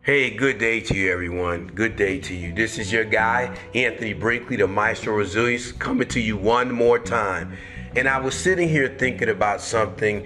Hey, good day to you, everyone. Good day to you. This is your guy, Anthony Brinkley, the Maestro Resilience, coming to you one more time. And I was sitting here thinking about something,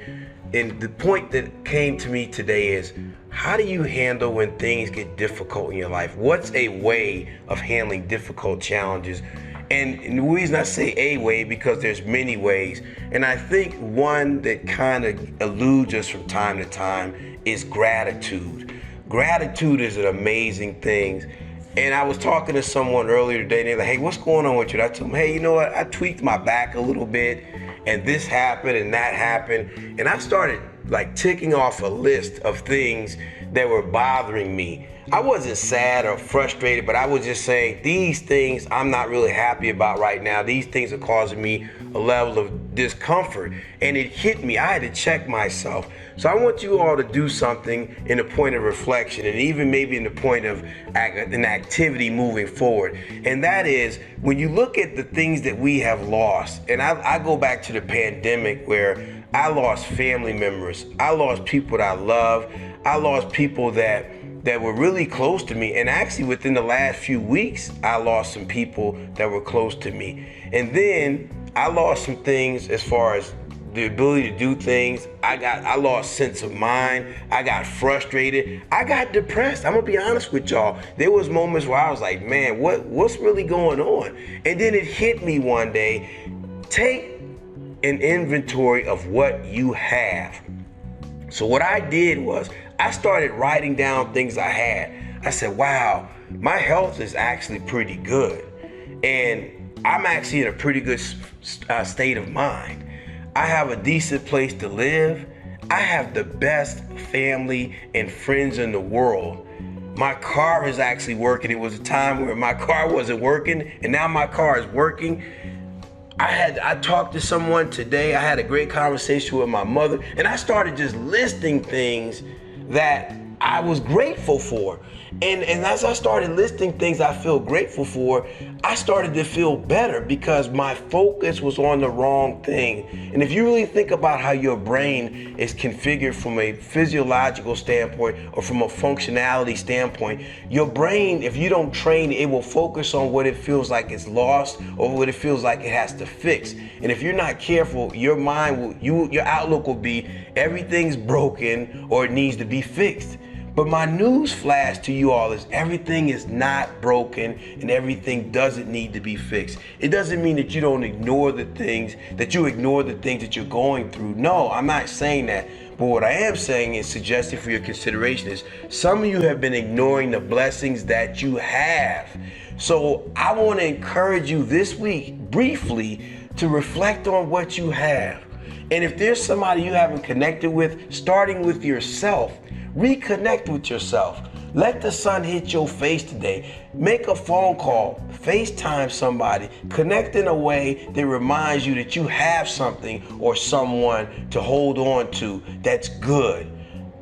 and the point that came to me today is, how do you handle when things get difficult in your life? What's a way of handling difficult challenges? And the reason I say a way, because there's many ways. And I think one that kind of eludes us from time to time is gratitude. Gratitude is an amazing thing. And I was talking to someone earlier today, and they're like, hey, what's going on with you? And I told them, hey, you know what? I tweaked my back a little bit, and this happened and that happened. And I started like ticking off a list of things that were bothering me. I wasn't sad or frustrated, but I was just saying, these things I'm not really happy about right now. These things are causing me a level of discomfort. And it hit me. I had to check myself. So I want you all to do something in the point of reflection, and even maybe in the point of an activity moving forward. And that is, when you look at the things that we have lost, and I go back to the pandemic where I lost family members. I lost people that I love. I lost people that were really close to me. And actually within the last few weeks, I lost some people that were close to me. And then I lost some things as far as the ability to do things. I lost sense of mind. I got frustrated. I got depressed. I'm gonna be honest with y'all. There was moments where I was like, man, what's really going on? And then it hit me one day. Take an inventory of what you have. So what I did was I started writing down things I had. I said, wow, my health is actually pretty good. And I'm actually in a pretty good state of mind. I have a decent place to live. I have the best family and friends in the world. My car is actually working. It was a time where my car wasn't working, and now my car is working. I talked to someone today. I had a great conversation with my mother, and I started just listing things that I was grateful for. And as I started listing things I feel grateful for, I started to feel better because my focus was on the wrong thing. And if you really think about how your brain is configured from a physiological standpoint or from a functionality standpoint, your brain, if you don't train it, will focus on what it feels like it's lost or what it feels like it has to fix. And if you're not careful, your mind will, your outlook will be everything's broken or it needs to be fixed. But my news flash to you all is everything is not broken and everything doesn't need to be fixed. It doesn't mean that you don't ignore the things, that you ignore the things that you're going through. No, I'm not saying that. But what I am saying is suggesting for your consideration is some of you have been ignoring the blessings that you have. So I want to encourage you this week, briefly, to reflect on what you have. And if there's somebody you haven't connected with, starting with yourself, reconnect with yourself. Let the sun hit your face today. Make a phone call, FaceTime somebody, connect in a way that reminds you that you have something or someone to hold on to that's good.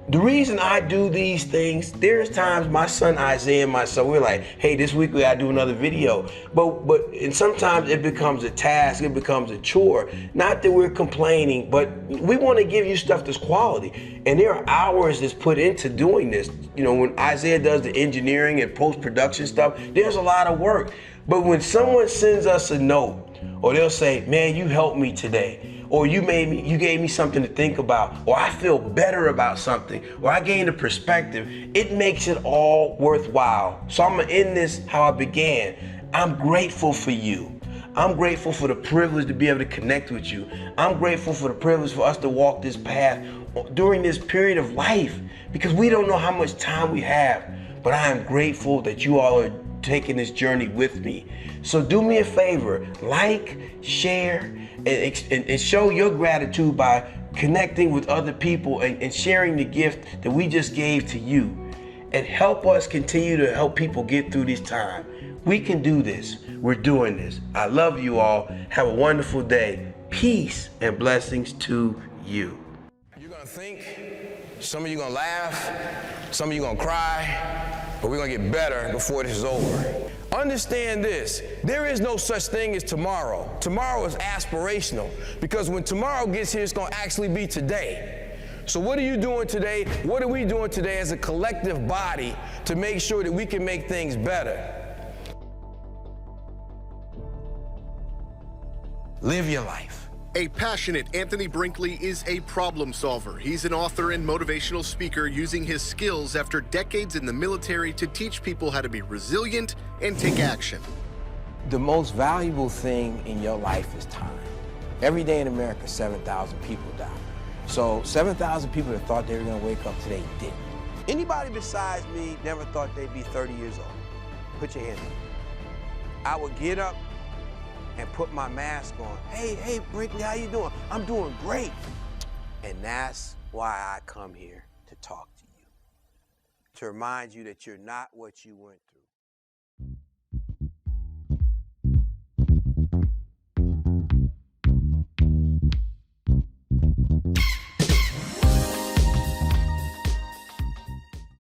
The reason I do these things, there's times my son Isaiah and myself, we're like, hey, this week we gotta do another video. And sometimes it becomes a task, it becomes a chore. Not that we're complaining, but we wanna give you stuff that's quality. And there are hours that's put into doing this. You know, when Isaiah does the engineering and post-production stuff, there's a lot of work. But when someone sends us a note, or they'll say, man, you helped me today, or you gave me something to think about, or I feel better about something, or I gained a perspective, it makes it all worthwhile. So I'm gonna end this how I began. I'm grateful for you. I'm grateful for the privilege to be able to connect with you. I'm grateful for the privilege for us to walk this path during this period of life, because we don't know how much time we have, but I am grateful that you all are taking this journey with me. So do me a favor, like, share, and show your gratitude by connecting with other people and sharing the gift that we just gave to you. And help us continue to help people get through this time. We can do this. We're doing this. I love you all. Have a wonderful day. Peace and blessings to you. You're gonna think, some of you gonna laugh, some of you gonna cry, but we're gonna get better before this is over. Understand this, there is no such thing as tomorrow. Tomorrow is aspirational, because when tomorrow gets here, it's gonna actually be today. So what are you doing today? What are we doing today as a collective body to make sure that we can make things better? Live your life. A passionate Anthony Brinkley is a problem solver. He's an author and motivational speaker using his skills after decades in the military to teach people how to be resilient and take action. The most valuable thing in your life is time. Every day in America, 7,000 people die. So 7,000 people that thought they were gonna wake up today didn't. Anybody besides me never thought they'd be 30 years old? Put your hand up. I would get up and put my mask on. Hey, Brinkley, how you doing? I'm doing great. And that's why I come here to talk to you. To remind you that you're not what you weren't